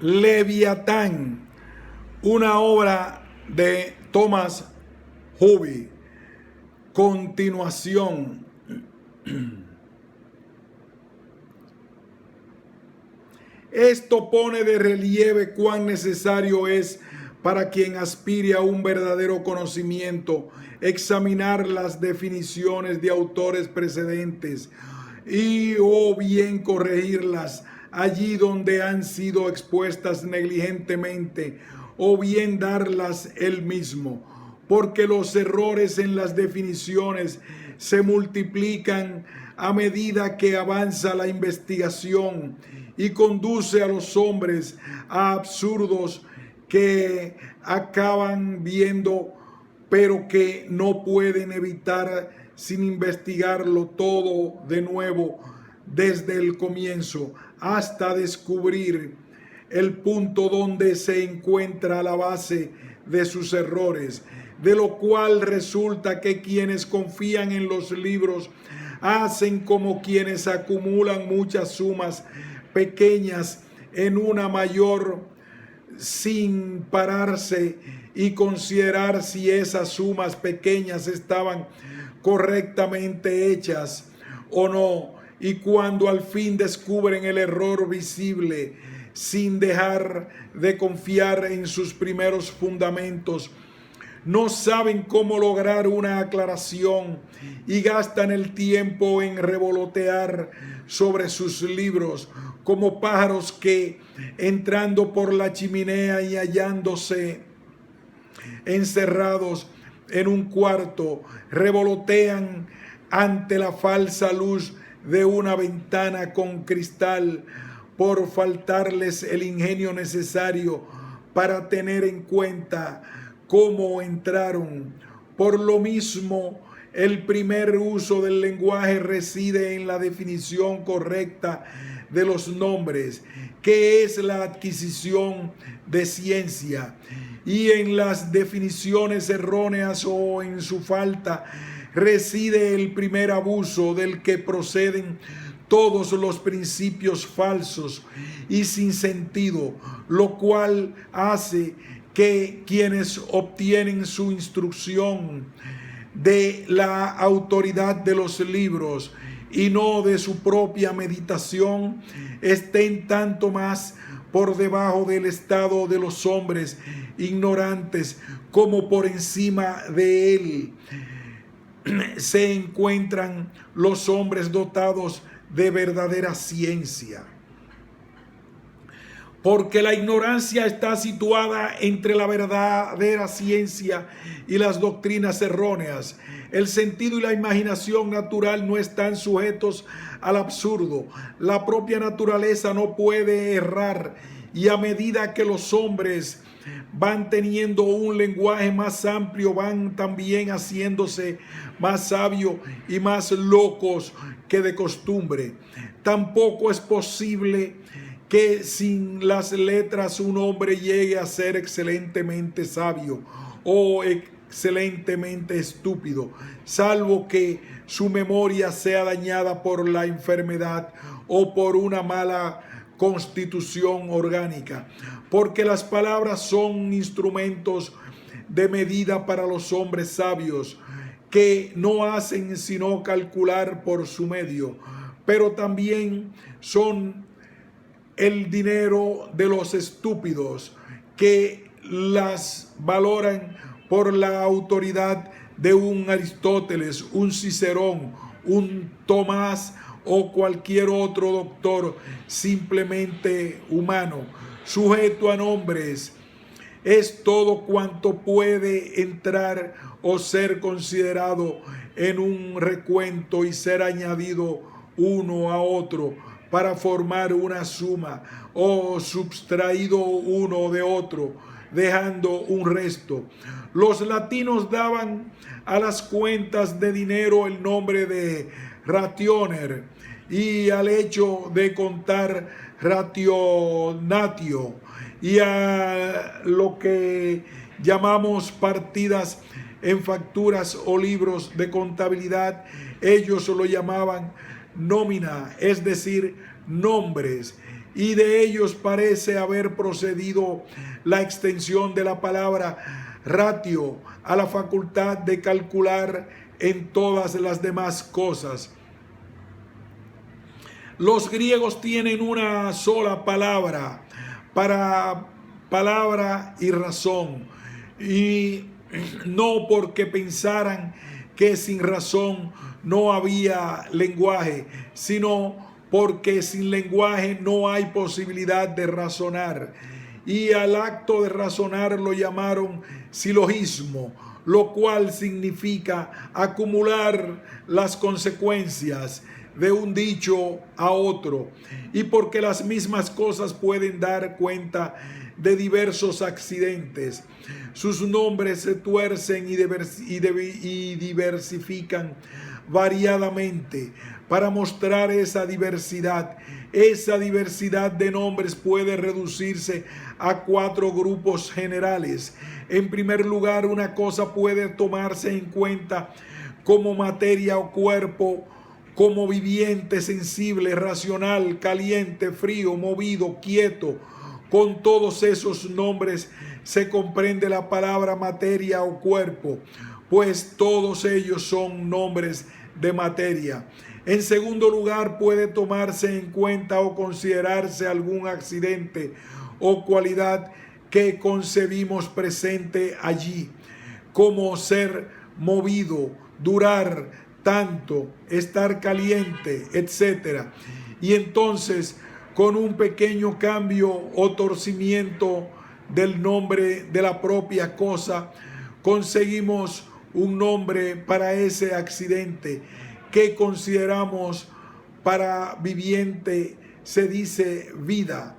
Leviatán, una obra de Thomas Hobbes. Continuación. Esto pone de relieve cuán necesario es para quien aspire a un verdadero conocimiento examinar las definiciones de autores precedentes y o bien corregirlas allí donde han sido expuestas negligentemente o bien darlas él mismo, porque los errores en las definiciones se multiplican a medida que avanza la investigación y conduce a los hombres a absurdos que acaban viendo, pero que no pueden evitar sin investigarlo todo de nuevo desde el comienzo hasta descubrir el punto donde se encuentra la base de sus errores, de lo cual resulta que quienes confían en los libros hacen como quienes acumulan muchas sumas pequeñas en una mayor sin pararse y considerar si esas sumas pequeñas estaban correctamente hechas o no, y cuando al fin descubren el error visible, sin dejar de confiar en sus primeros fundamentos, no saben cómo lograr una aclaración y gastan el tiempo en revolotear sobre sus libros como pájaros que, entrando por la chimenea y hallándose encerrados en un cuarto, revolotean ante la falsa luz de una ventana con cristal, por faltarles el ingenio necesario para tener en cuenta cómo entraron. Por lo mismo, el primer uso del lenguaje reside en la definición correcta de los nombres, que es la adquisición de ciencia, y en las definiciones erróneas o en su falta reside el primer abuso del que proceden todos los principios falsos y sin sentido, lo cual hace que quienes obtienen su instrucción de la autoridad de los libros y no de su propia meditación estén tanto más por debajo del estado de los hombres ignorantes como por encima de él se encuentran los hombres dotados de verdadera ciencia. Porque la ignorancia está situada entre la verdadera ciencia y las doctrinas erróneas. El sentido y la imaginación natural no están sujetos al absurdo. La propia naturaleza no puede errar, y a medida que los hombres van teniendo un lenguaje más amplio, van también haciéndose más sabios y más locos que de costumbre. Tampoco es posible que sin las letras un hombre llegue a ser excelentemente sabio o excelentemente estúpido, salvo que su memoria sea dañada por la enfermedad o por una mala constitución orgánica, porque las palabras son instrumentos de medida para los hombres sabios, que no hacen sino calcular por su medio, pero también son el dinero de los estúpidos, que las valoran por la autoridad de un Aristóteles, un Cicerón, un Tomás o cualquier otro doctor simplemente humano, sujeto a nombres. Es todo cuanto puede entrar o ser considerado en un recuento y ser añadido uno a otro para formar una suma, o subtraído uno de otro, dejando un resto. Los latinos daban a las cuentas de dinero el nombre de rationer, y al hecho de contar rationatio, y a lo que llamamos partidas en facturas o libros de contabilidad, ellos lo llamaban nómina, es decir, nombres, y de ellos parece haber procedido la extensión de la palabra ratio a la facultad de calcular en todas las demás cosas. Los griegos tienen una sola palabra para palabra y razón, y no porque pensaran que sin razón no había lenguaje, sino porque sin lenguaje no hay posibilidad de razonar. Y al acto de razonar lo llamaron silogismo, lo cual significa acumular las consecuencias de un dicho a otro, y porque las mismas cosas pueden dar cuenta de diversos accidentes, sus nombres se tuercen y diversifican variadamente para mostrar esa diversidad. Esa diversidad de nombres puede reducirse a 4 grupos generales. En primer lugar, una cosa puede tomarse en cuenta como materia o cuerpo, como viviente, sensible, racional, caliente, frío, movido, quieto. Con todos esos nombres se comprende la palabra materia o cuerpo, pues todos ellos son nombres de materia. En segundo lugar, puede tomarse en cuenta o considerarse algún accidente o cualidad que concebimos presente allí, como ser movido, durar tanto, estar caliente, etc. Y entonces, con un pequeño cambio o torcimiento del nombre de la propia cosa, conseguimos un nombre para ese accidente que consideramos. Para viviente se dice vida,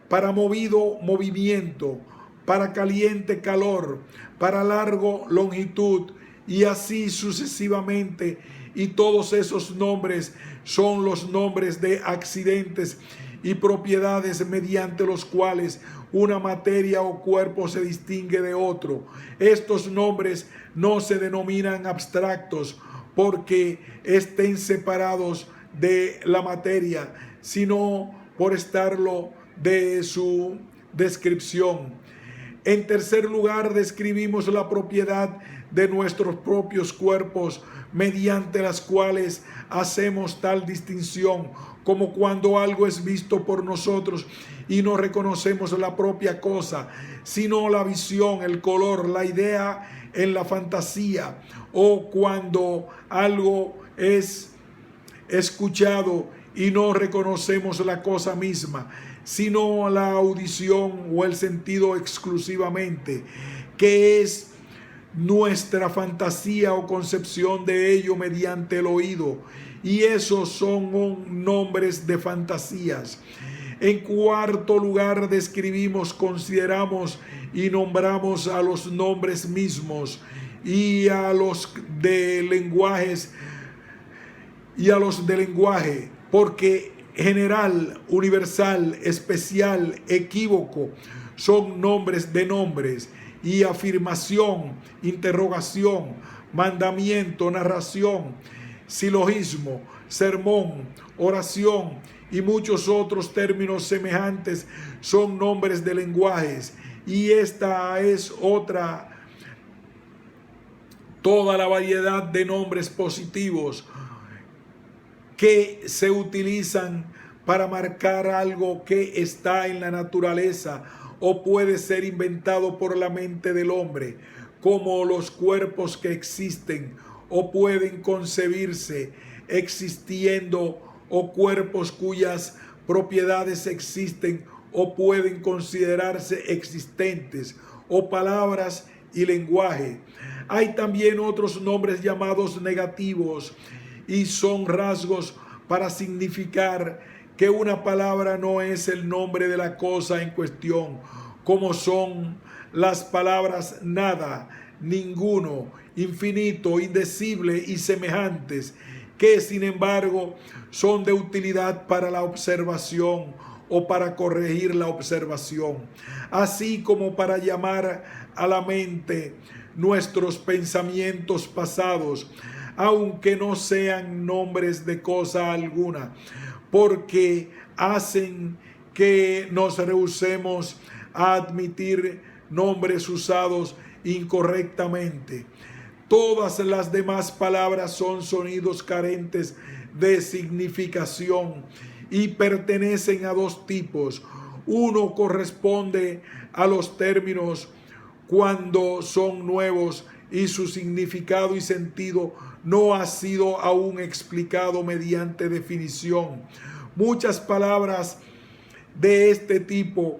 para movido, movimiento, para caliente, calor, para largo, longitud, y así sucesivamente. Y todos esos nombres son los nombres de accidentes y propiedades mediante los cuales una materia o cuerpo se distingue de otro. Estos nombres no se denominan abstractos porque estén separados de la materia, sino por estarlo de su descripción. En tercer lugar, describimos la propiedad de nuestros propios cuerpos, mediante las cuales hacemos tal distinción, como cuando algo es visto por nosotros y no reconocemos la propia cosa, sino la visión, el color, la idea en la fantasía, o cuando algo es escuchado y no reconocemos la cosa misma, sino la audición o el sentido exclusivamente, que es nuestra fantasía o concepción de ello mediante el oído, y esos son nombres de fantasías. En cuarto lugar, describimos, consideramos y nombramos a los nombres mismos y a los de lenguajes porque general, universal, especial, equívoco son nombres de nombres, y afirmación, interrogación, mandamiento, narración, silogismo, sermón, oración y muchos otros términos semejantes son nombres de lenguajes. Y esta es toda la variedad de nombres positivos que se utilizan para marcar algo que está en la naturaleza o puede ser inventado por la mente del hombre, como los cuerpos que existen o pueden concebirse existiendo, o cuerpos cuyas propiedades existen o pueden considerarse existentes, o palabras y lenguaje. Hay también otros nombres llamados negativos, y son rasgos para significar que una palabra no es el nombre de la cosa en cuestión, como son las palabras nada, ninguno, infinito, indecible y semejantes, que sin embargo son de utilidad para la observación o para corregir la observación, así como para llamar a la mente nuestros pensamientos pasados, aunque no sean nombres de cosa alguna, porque hacen que nos rehusemos a admitir nombres usados incorrectamente. Todas las demás palabras son sonidos carentes de significación y pertenecen a dos tipos. Uno corresponde a los términos cuando son nuevos y su significado y sentido no ha sido aún explicado mediante definición. Muchas palabras de este tipo